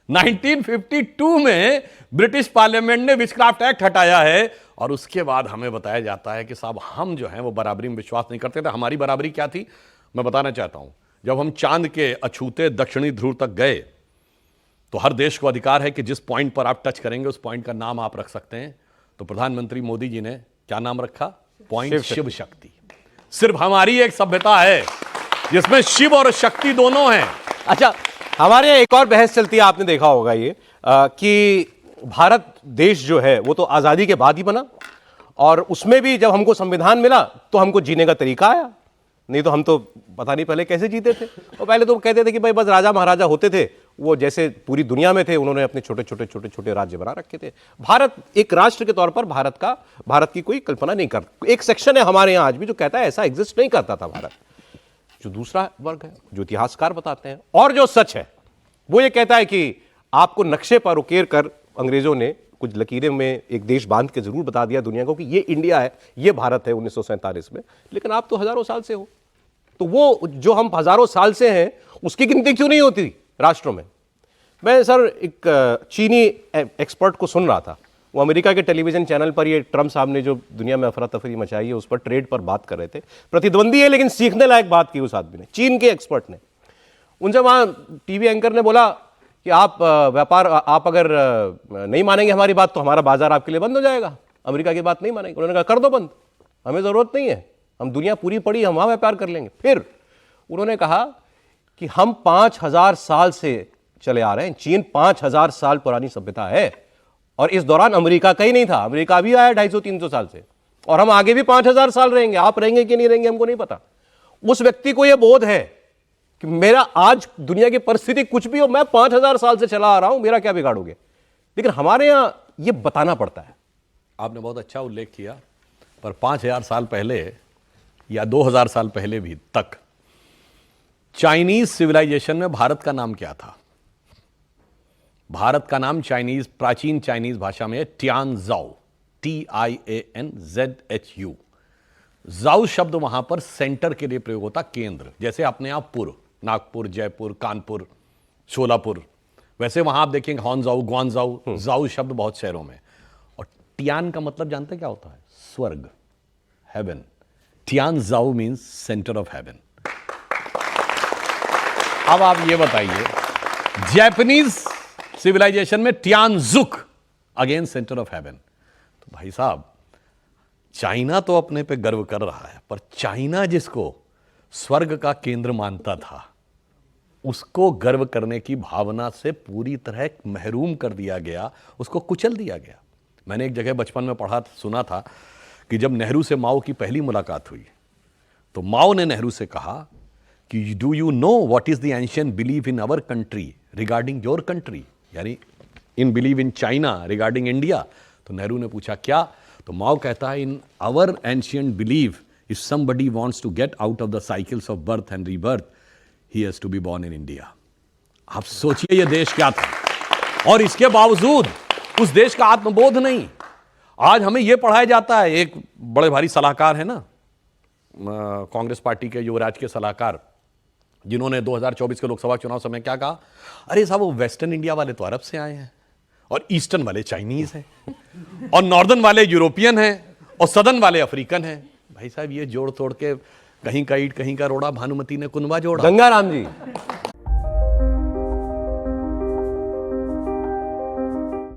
1952 में British parliament ने witchcraft act हटाया है और उसके बाद हमें बताया जाता है कि साहब हम जो हैं वो बराबरी में विश्वास नहीं करते थे। हमारी बराबरी क्या थी मैं बताना चाहता हूं। जब हम चांद के अछूते दक्षिणी ध्रुव तक गए तो हर देश को अधिकार है कि जिस पॉइंट पर आप टच करेंगे उस पॉइंट का नाम आप रख सकते हैं। तो प्रधानमंत्री मोदी जी ने क्या नाम रखा? पॉइंट शिव शक्ति। सिर्फ हमारी एक सभ्यता है जिसमें शिव और शक्ति दोनों हैं। अच्छा, हमारे यहाँ एक और बहस चलती है, आपने देखा होगा ये कि भारत देश जो है वो तो आजादी के बाद ही बना और उसमें भी जब हमको संविधान मिला तो हमको जीने का तरीका आया, नहीं तो हम तो पता नहीं पहले कैसे जीते थे। और पहले तो कहते थे कि भाई बस राजा महाराजा होते थे, वो जैसे पूरी दुनिया में थे, उन्होंने अपने छोटे छोटे छोटे छोटे राज्य बना रखे थे। भारत एक राष्ट्र के तौर पर भारत की कोई कल्पना नहीं करता। एक सेक्शन है हमारे यहाँ आज भी जो कहता है ऐसा एग्जिस्ट नहीं करता था भारत। जो दूसरा वर्ग है, जो इतिहासकार बताते हैं, और जो सच है वो ये कहता है कि आपको नक्शे पर उकेर कर अंग्रेजों ने कुछ लकीरें में एक देश बांध के जरूर बता दिया दुनिया को कि ये इंडिया है, ये भारत है 1947 में, लेकिन आप तो हजारों साल से हो। तो वो जो हम हजारों साल से हैं उसकी गिनती क्यों नहीं होती राष्ट्रों में? मैं सर एक चीनी एक्सपर्ट को सुन रहा था, वो अमेरिका के टेलीविजन चैनल पर, ये ट्रम्प साहब ने जो दुनिया में अफरा तफरी मचाई है उस पर ट्रेड पर बात कर रहे थे। प्रतिद्वंदी है लेकिन सीखने लायक बात की उस आदमी ने, चीन के एक्सपर्ट ने। उनसे वहां टीवी एंकर ने बोला कि आप आप अगर नहीं मानेंगे हमारी बात तो हमारा बाजार आपके लिए बंद हो जाएगा, अमेरिका की बात नहीं मानेंगे। उन्होंने कहा कर दो बंद, हमें जरूरत नहीं है, हम दुनिया पूरी पड़ी, हम वहां व्यापार कर लेंगे। फिर उन्होंने कहा कि हम 5000 साल से चले आ रहे हैं, चीन 5000 साल पुरानी सभ्यता है और इस दौरान अमेरिका कहीं नहीं था, अमेरिका भी आया 250-300 साल से, और हम आगे भी 5000 साल रहेंगे। आप रहेंगे कि नहीं रहेंगे हमको नहीं पता। उस व्यक्ति को यह बोध है कि मेरा आज दुनिया की परिस्थिति कुछ भी हो, मैं 5000 साल से चला आ रहा हूं, मेरा क्या बिगाड़ोगे? लेकिन हमारे यहां यह बताना पड़ता है। आपने बहुत अच्छा उल्लेख किया, पर 5000 साल पहले या 2000 साल पहले भी तक चाइनीज सिविलाइजेशन में भारत का नाम क्या था? भारत का नाम चाइनीज, प्राचीन चाइनीज भाषा में टियानजाओ, TIANZHU। जाओ शब्द वहां पर सेंटर के लिए प्रयोग होता, केंद्र। जैसे अपने आप पुर, नागपुर, जयपुर, कानपुर, शोलापुर, वैसे वहां आप देखेंगे हॉन्जाओ, ग्वानजाओ। जाओ शब्द बहुत शहरों में। और टियान का मतलब जानते क्या होता है? स्वर्ग, heaven. Tianzhao means centre of heaven. अब आप ये बताइए, जैपनीज सिविलाइजेशन में Tianjuk, again centre of heaven. तो भाई साहब, चाइना तो अपने पे गर्व कर रहा है, पर चाइना जिसको स्वर्ग का केंद्र मानता था, उसको गर्व करने की भावना से पूरी तरह महरूम कर दिया गया, उसको कुचल दिया गया। मैंने एक जगह बचपन में पढ़ा, सुना था कि जब नेहरू से माओ की पहली मुलाकात हुई तो माओ ने नेहरू से कहा कि do you know what is the ancient believe in our country regarding your country, यानी in believe in China regarding India. तो नेहरू ने पूछा क्या? तो माओ कहता है in our ancient believe if somebody wants to get out of the cycles of birth and rebirth he has to be born in India. आप सोचिए ये देश क्या था, और इसके बावजूद उस देश का आत्मबोध नहीं। आज हमें यह पढ़ाया जाता है, एक बड़े भारी सलाहकार है ना कांग्रेस पार्टी के, युवराज के सलाहकार, जिन्होंने 2024 के लोकसभा चुनाव समय क्या कहा? अरे साहब, वो वेस्टर्न इंडिया वाले तो अरब से आए हैं, और ईस्टर्न वाले चाइनीज हैं, और नॉर्दर्न वाले यूरोपियन हैं, और सदर्न वाले अफ्रीकन हैं। भाई साहब, ये जोड़ तोड़ के कहीं का ईट कहीं का रोड़ा, भानुमति ने कुनबा जोड़ा। गंगाराम जी